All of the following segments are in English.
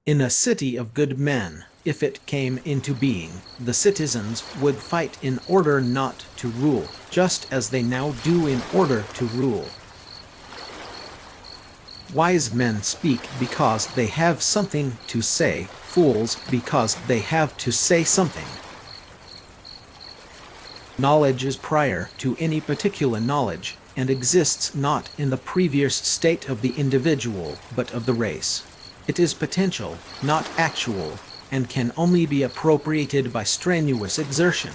In a city of good men, if it came into being, the citizens would fight in order not to rule, just as they now do in order to rule. Wise men speak because they have something to say, fools because they have to say something. Knowledge is prior to any particular knowledge, and exists not in the previous state of the individual, but of the race. It is potential, not actual, and can only be appropriated by strenuous exertion.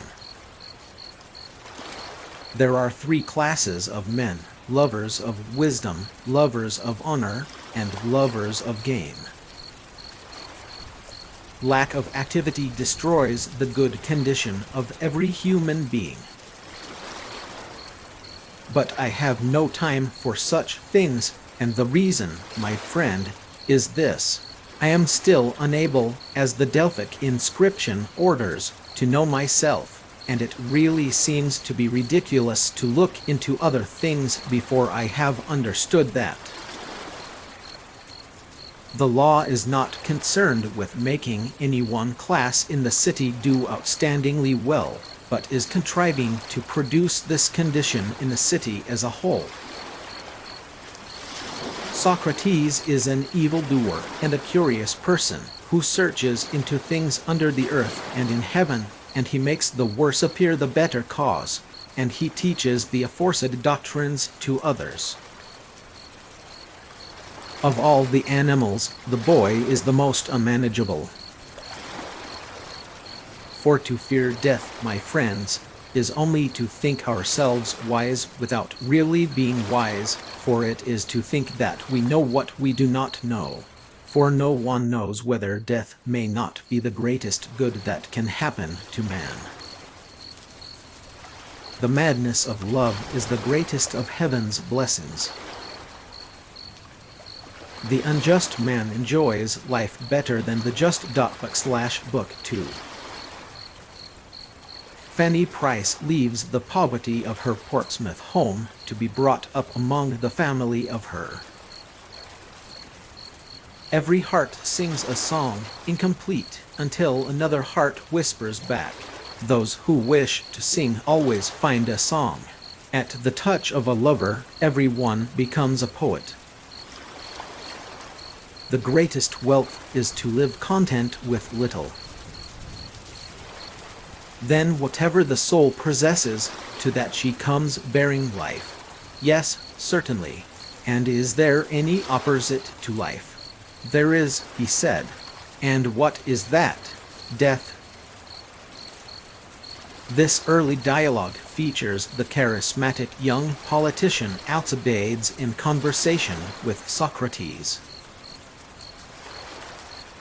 There are three classes of men: lovers of wisdom, lovers of honor, and lovers of gain. Lack of activity destroys the good condition of every human being. But I have no time for such things, and the reason, my friend, is this: I am still unable, as the Delphic inscription orders, to know myself, and it really seems to be ridiculous to look into other things before I have understood that. The law is not concerned with making any one class in the city do outstandingly well, but is contriving to produce this condition in the city as a whole. Socrates is an evildoer and a curious person, who searches into things under the earth and in heaven, and he makes the worse appear the better cause, and he teaches the aforesaid doctrines to others. Of all the animals, the boy is the most unmanageable. For to fear death, my friends, is only to think ourselves wise without really being wise, for it is to think that we know what we do not know. For no one knows whether death may not be the greatest good that can happen to man. The madness of love is the greatest of heaven's blessings. The unjust man enjoys life better than the just. Book 2. Fanny Price leaves the poverty of her Portsmouth home to be brought up among the family of her. Every heart sings a song, incomplete, until another heart whispers back. Those who wish to sing always find a song. At the touch of a lover, every one becomes a poet. The greatest wealth is to live content with little. Then whatever the soul possesses, to that she comes bearing life. Yes, certainly. And is there any opposite to life? There is, he said. And what is that? Death. This early dialogue features the charismatic young politician Alcibiades in conversation with Socrates.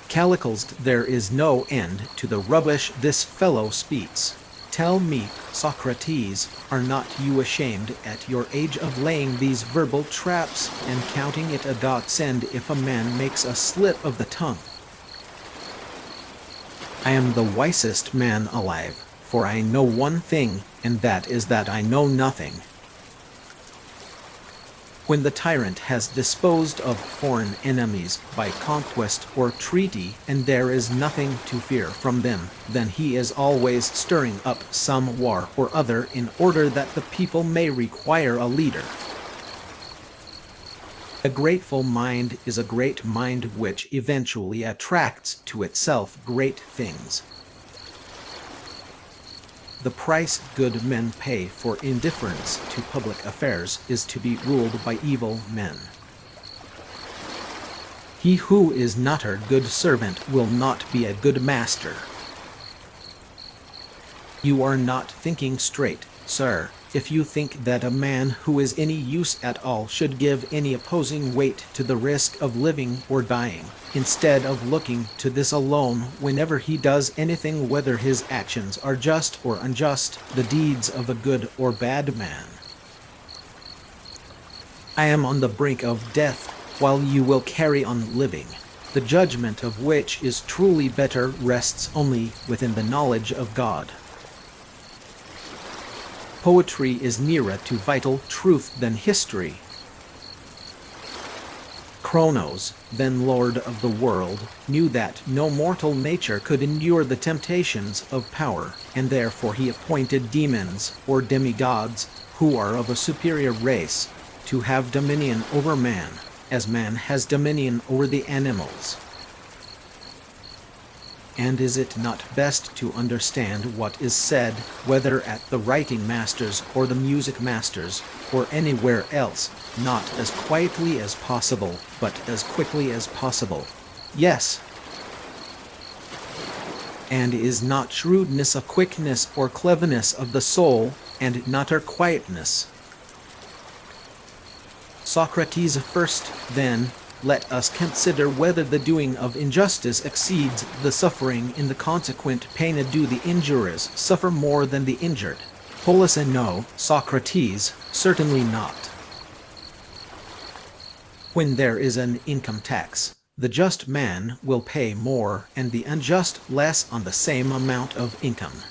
Calicles, there is no end to the rubbish this fellow speaks. Tell me, Socrates, are not you ashamed at your age of laying these verbal traps, and counting it a godsend if a man makes a slip of the tongue? I am the wisest man alive, for I know one thing, and that is that I know nothing. When the tyrant has disposed of foreign enemies by conquest or treaty, and there is nothing to fear from them, then he is always stirring up some war or other in order that the people may require a leader. A grateful mind is a great mind which eventually attracts to itself great things. The price good men pay for indifference to public affairs is to be ruled by evil men. He who is not a good servant will not be a good master. You are not thinking straight, sir, if you think that a man who is any use at all should give any opposing weight to the risk of living or dying, instead of looking to this alone whenever he does anything, whether his actions are just or unjust, the deeds of a good or bad man. I am on the brink of death, while you will carry on living. The judgment of which is truly better rests only within the knowledge of God. Poetry is nearer to vital truth than history. Kronos, then lord of the world, knew that no mortal nature could endure the temptations of power, and therefore he appointed demons, or demigods, who are of a superior race, to have dominion over man, as man has dominion over the animals. And is it not best to understand what is said, whether at the writing masters or the music masters, or anywhere else, not as quietly as possible, but as quickly as possible? Yes. And is not shrewdness a quickness or cleverness of the soul, and not her quietness? Socrates, first, then, let us consider whether the doing of injustice exceeds the suffering in the consequent pain. Do the injurers suffer more than the injured? Polus: no. Socrates: certainly not. When there is an income tax, the just man will pay more and the unjust less on the same amount of income.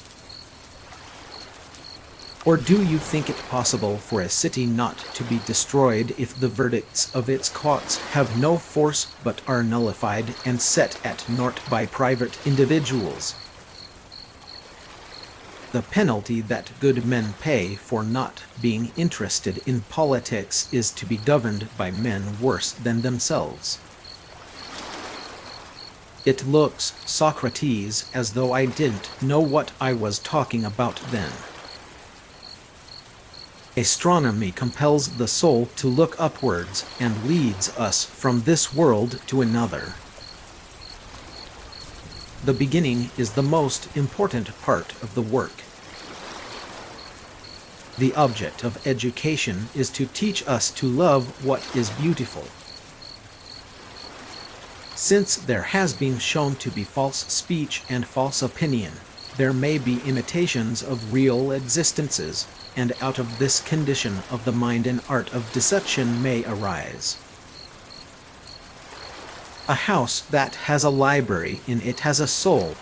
Or do you think it possible for a city not to be destroyed if the verdicts of its courts have no force but are nullified and set at naught by private individuals? The penalty that good men pay for not being interested in politics is to be governed by men worse than themselves. It looks, Socrates, as though I didn't know what I was talking about then. Astronomy compels the soul to look upwards and leads us from this world to another. The beginning is the most important part of the work. The object of education is to teach us to love what is beautiful. Since there has been shown to be false speech and false opinion, there may be imitations of real existences, and out of this condition of the mind an art of deception may arise. A house that has a library in it has a soul.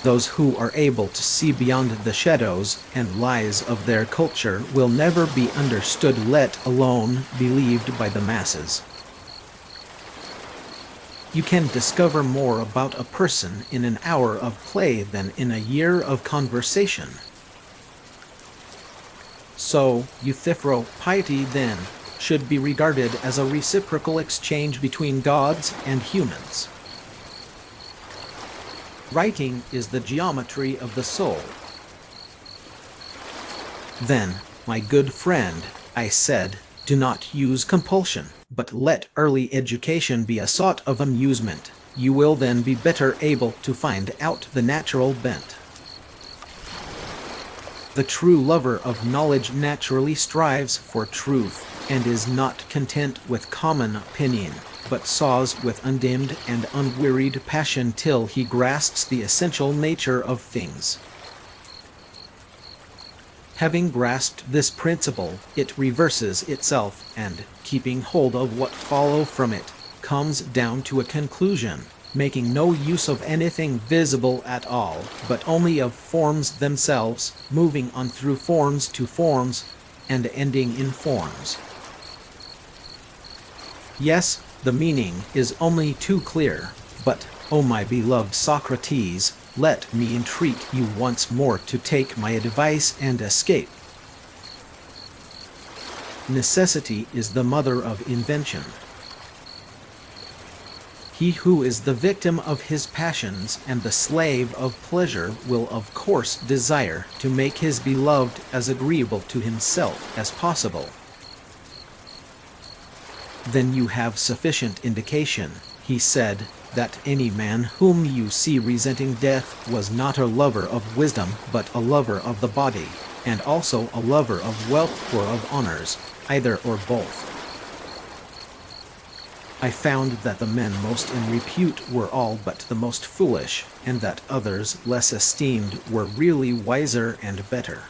Those who are able to see beyond the shadows and lies of their culture will never be understood, let alone believed by the masses. You can discover more about a person in an hour of play than in a year of conversation. So, Euthyphro, piety, then, should be regarded as a reciprocal exchange between gods and humans. Writing is the geometry of the soul. Then, my good friend, I said, do not use compulsion, but let early education be a sort of amusement. You will then be better able to find out the natural bent. The true lover of knowledge naturally strives for truth, and is not content with common opinion, but saws with undimmed and unwearied passion till he grasps the essential nature of things. Having grasped this principle, it reverses itself, and, keeping hold of what follow from it, comes down to a conclusion, making no use of anything visible at all, but only of forms themselves, moving on through forms to forms, and ending in forms. Yes, the meaning is only too clear, but, O my beloved Socrates, let me entreat you once more to take my advice and escape. Necessity is the mother of invention. He who is the victim of his passions and the slave of pleasure will of course desire to make his beloved as agreeable to himself as possible. Then you have sufficient indication, he said, that any man whom you see resenting death was not a lover of wisdom but a lover of the body, and also a lover of wealth or of honors, either or both. I found that the men most in repute were all but the most foolish, and that others less esteemed were really wiser and better.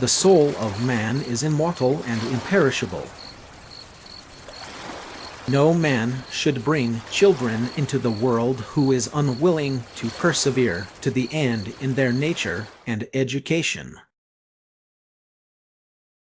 The soul of man is immortal and imperishable. No man should bring children into the world who is unwilling to persevere to the end in their nature and education.